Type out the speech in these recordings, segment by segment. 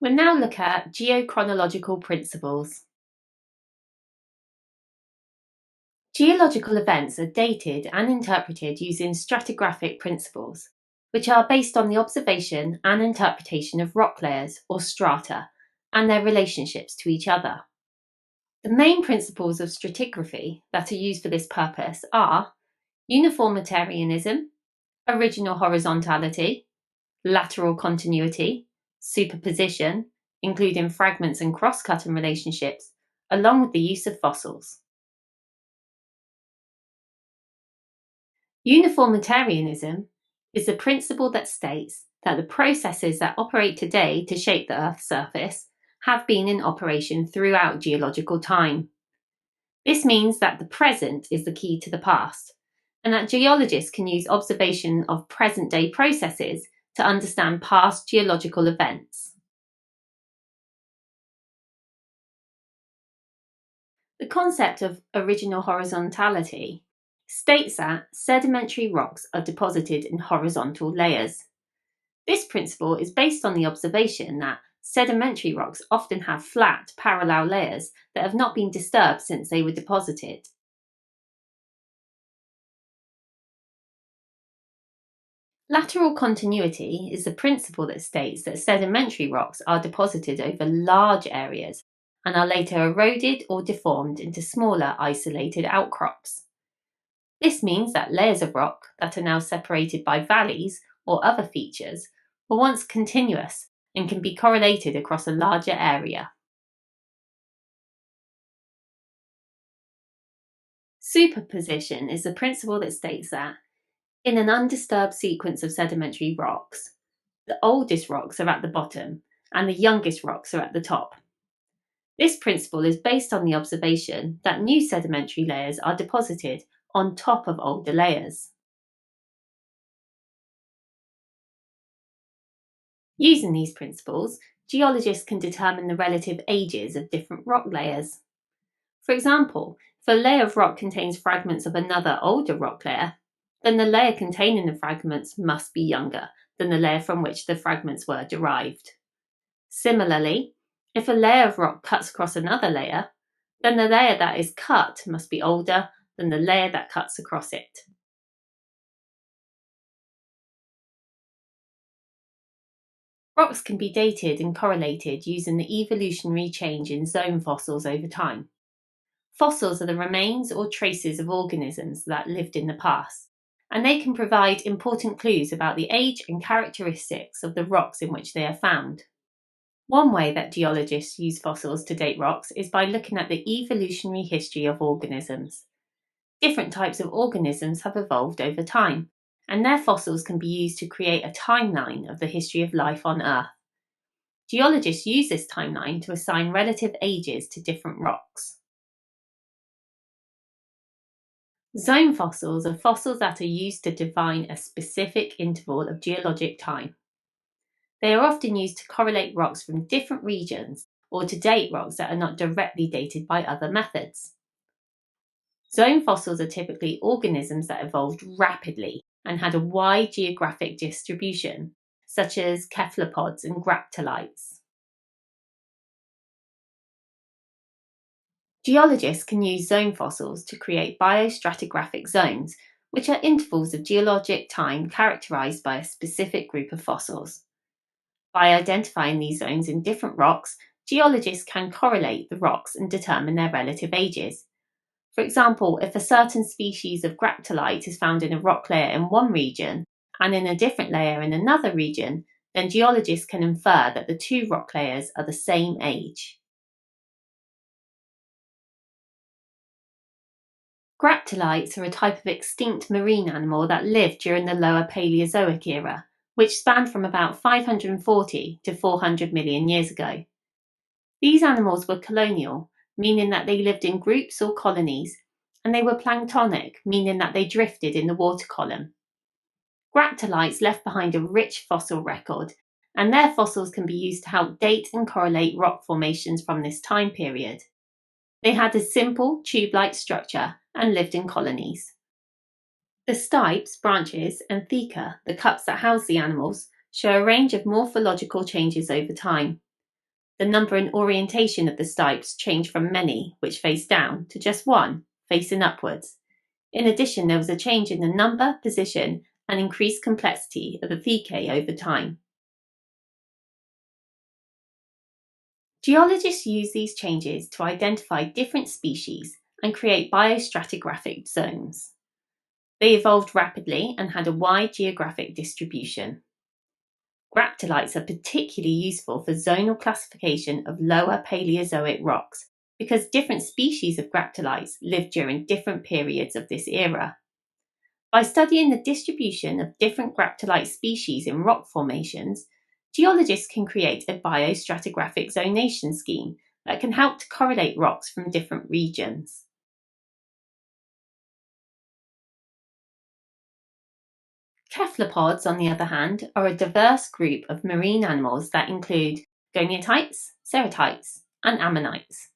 We'll now look at geochronological principles. Geological events are dated and interpreted using stratigraphic principles, which are based on the observation and interpretation of rock layers, or strata, and their relationships to each other. The main principles of stratigraphy that are used for this purpose are uniformitarianism, original horizontality, lateral continuity, superposition, including fragments and cross-cutting relationships, along with the use of fossils. Uniformitarianism is the principle that states that the processes that operate today to shape the Earth's surface have been in operation throughout geological time. This means that the present is the key to the past, and that geologists can use observation of present-day processes to understand past geological events. The concept of original horizontality states that sedimentary rocks are deposited in horizontal layers. This principle is based on the observation that sedimentary rocks often have flat, parallel layers that have not been disturbed since they were deposited. Lateral continuity is the principle that states that sedimentary rocks are deposited over large areas and are later eroded or deformed into smaller, isolated outcrops. This means that layers of rock that are now separated by valleys or other features were once continuous and can be correlated across a larger area. Superposition is the principle that states that, in an undisturbed sequence of sedimentary rocks, the oldest rocks are at the bottom and the youngest rocks are at the top. This principle is based on the observation that new sedimentary layers are deposited on top of older layers. Using these principles, geologists can determine the relative ages of different rock layers. For example, if a layer of rock contains fragments of another older rock layer, then the layer containing the fragments must be younger than the layer from which the fragments were derived. Similarly, if a layer of rock cuts across another layer, then the layer that is cut must be older than the layer that cuts across it. Rocks can be dated and correlated using the evolutionary change in zone fossils over time. Fossils are the remains or traces of organisms that lived in the past, and they can provide important clues about the age and characteristics of the rocks in which they are found. One way that geologists use fossils to date rocks is by looking at the evolutionary history of organisms. Different types of organisms have evolved over time, and their fossils can be used to create a timeline of the history of life on Earth. Geologists use this timeline to assign relative ages to different rocks. Zone fossils are fossils that are used to define a specific interval of geologic time. They are often used to correlate rocks from different regions or to date rocks that are not directly dated by other methods. Zone fossils are typically organisms that evolved rapidly and had a wide geographic distribution, such as cephalopods and graptolites. Geologists can use zone fossils to create biostratigraphic zones, which are intervals of geologic time characterized by a specific group of fossils. By identifying these zones in different rocks, geologists can correlate the rocks and determine their relative ages. For example, if a certain species of graptolite is found in a rock layer in one region and in a different layer in another region, then geologists can infer that the two rock layers are the same age. Graptolites are a type of extinct marine animal that lived during the Lower Paleozoic era, which spanned from about 540 to 400 million years ago. These animals were colonial, meaning that they lived in groups or colonies, and they were planktonic, meaning that they drifted in the water column. Graptolites left behind a rich fossil record, and their fossils can be used to help date and correlate rock formations from this time period. They had a simple, tube-like structure and lived in colonies. The stipes, branches, and theca, the cups that house the animals, show a range of morphological changes over time. The number and orientation of the stipes change from many, which face down, to just one, facing upwards. In addition, there was a change in the number, position, and increased complexity of the thecae over time. Geologists use these changes to identify different species and create biostratigraphic zones. They evolved rapidly and had a wide geographic distribution. Graptolites are particularly useful for zonal classification of lower Paleozoic rocks because different species of graptolites lived during different periods of this era. By studying the distribution of different graptolite species in rock formations, geologists can create a biostratigraphic zonation scheme that can help to correlate rocks from different regions. Cephalopods, on the other hand, are a diverse group of marine animals that include goniotites, ceratites, and ammonites.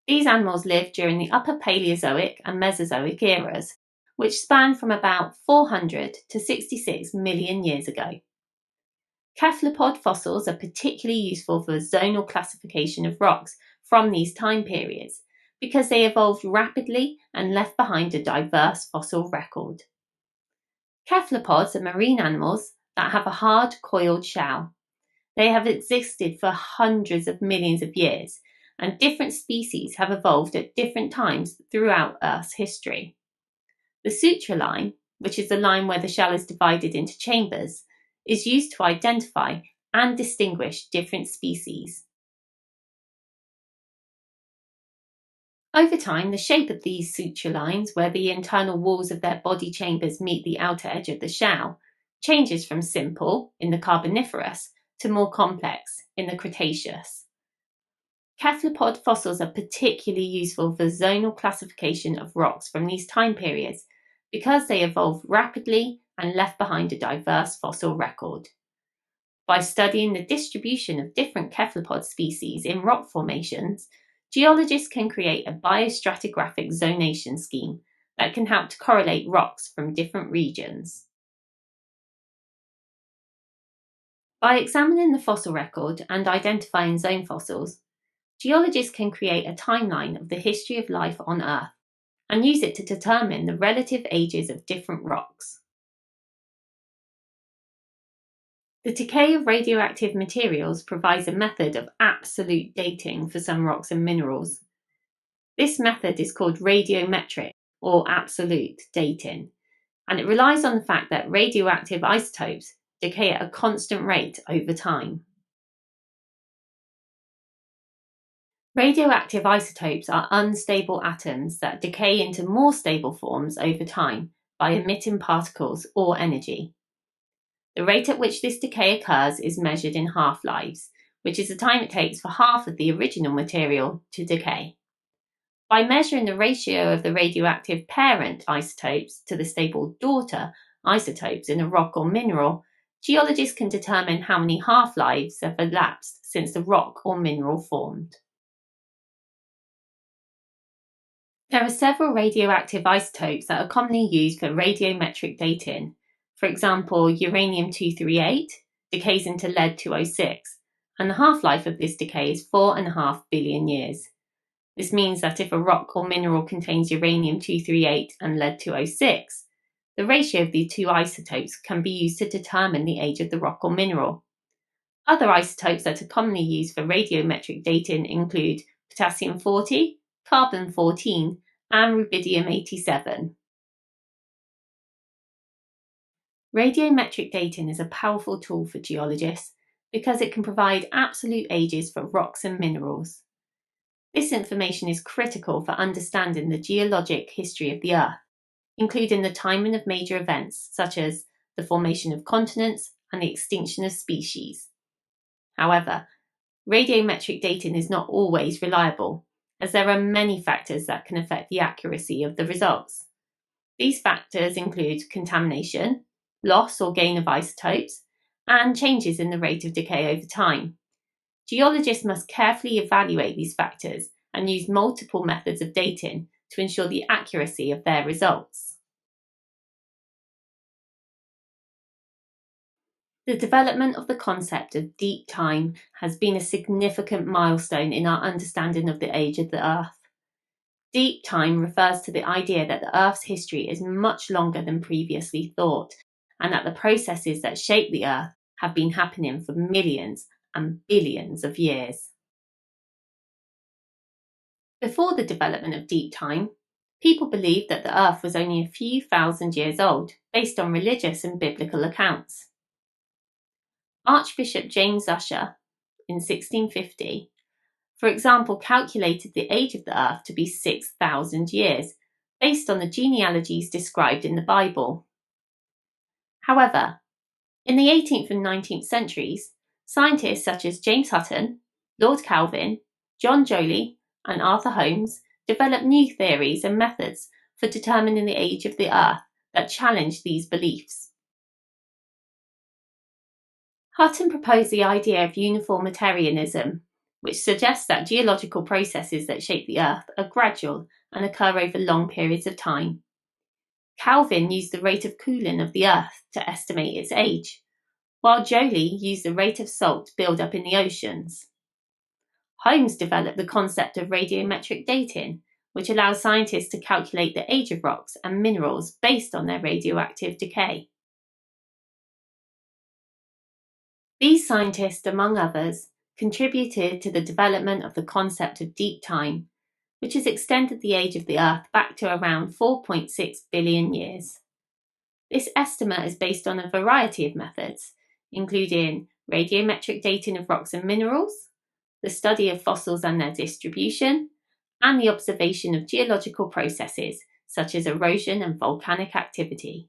These animals lived during the Upper Paleozoic and Mesozoic eras, which span from about 400 to 66 million years ago. Cephalopod fossils are particularly useful for zonal classification of rocks from these time periods because they evolved rapidly and left behind a diverse fossil record. Cephalopods are marine animals that have a hard, coiled shell. They have existed for hundreds of millions of years, and different species have evolved at different times throughout Earth's history. The suture line, which is the line where the shell is divided into chambers, is used to identify and distinguish different species. Over time, the shape of these suture lines, where the internal walls of their body chambers meet the outer edge of the shell, changes from simple in the Carboniferous to more complex in the Cretaceous. Cephalopod fossils are particularly useful for zonal classification of rocks from these time periods because they evolved rapidly and left behind a diverse fossil record. By studying the distribution of different cephalopod species in rock formations, geologists can create a biostratigraphic zonation scheme that can help to correlate rocks from different regions. By examining the fossil record and identifying zone fossils, geologists can create a timeline of the history of life on Earth and use it to determine the relative ages of different rocks. The decay of radioactive materials provides a method of absolute dating for some rocks and minerals. This method is called radiometric or absolute dating, and it relies on the fact that radioactive isotopes decay at a constant rate over time. Radioactive isotopes are unstable atoms that decay into more stable forms over time by emitting particles or energy. The rate at which this decay occurs is measured in half-lives, which is the time it takes for half of the original material to decay. By measuring the ratio of the radioactive parent isotopes to the stable daughter isotopes in a rock or mineral, geologists can determine how many half-lives have elapsed since the rock or mineral formed. There are several radioactive isotopes that are commonly used for radiometric dating. For example, uranium-238 decays into lead-206, and the half-life of this decay is 4.5 billion years. This means that if a rock or mineral contains uranium-238 and lead-206, the ratio of the two isotopes can be used to determine the age of the rock or mineral. Other isotopes that are commonly used for radiometric dating include potassium-40, carbon-14, and rubidium-87. Radiometric dating is a powerful tool for geologists because it can provide absolute ages for rocks and minerals. This information is critical for understanding the geologic history of the Earth, including the timing of major events such as the formation of continents and the extinction of species. However, radiometric dating is not always reliable, as there are many factors that can affect the accuracy of the results. These factors include contamination, loss or gain of isotopes, and changes in the rate of decay over time. Geologists must carefully evaluate these factors and use multiple methods of dating to ensure the accuracy of their results. The development of the concept of deep time has been a significant milestone in our understanding of the age of the Earth. Deep time refers to the idea that the Earth's history is much longer than previously thought, and that the processes that shape the Earth have been happening for millions and billions of years. Before the development of deep time, people believed that the Earth was only a few thousand years old, based on religious and biblical accounts. Archbishop James Ussher, in 1650, for example, calculated the age of the Earth to be 6,000 years, based on the genealogies described in the Bible. However, in the 18th and 19th centuries, scientists such as James Hutton, Lord Kelvin, John Joly, and Arthur Holmes developed new theories and methods for determining the age of the Earth that challenged these beliefs. Hutton proposed the idea of uniformitarianism, which suggests that geological processes that shape the Earth are gradual and occur over long periods of time. Kelvin used the rate of cooling of the Earth to estimate its age, while Joly used the rate of salt build-up in the oceans. Holmes developed the concept of radiometric dating, which allows scientists to calculate the age of rocks and minerals based on their radioactive decay. These scientists, among others, contributed to the development of the concept of deep time, which has extended the age of the Earth back to around 4.6 billion years. This estimate is based on a variety of methods, including radiometric dating of rocks and minerals, the study of fossils and their distribution, and the observation of geological processes such as erosion and volcanic activity.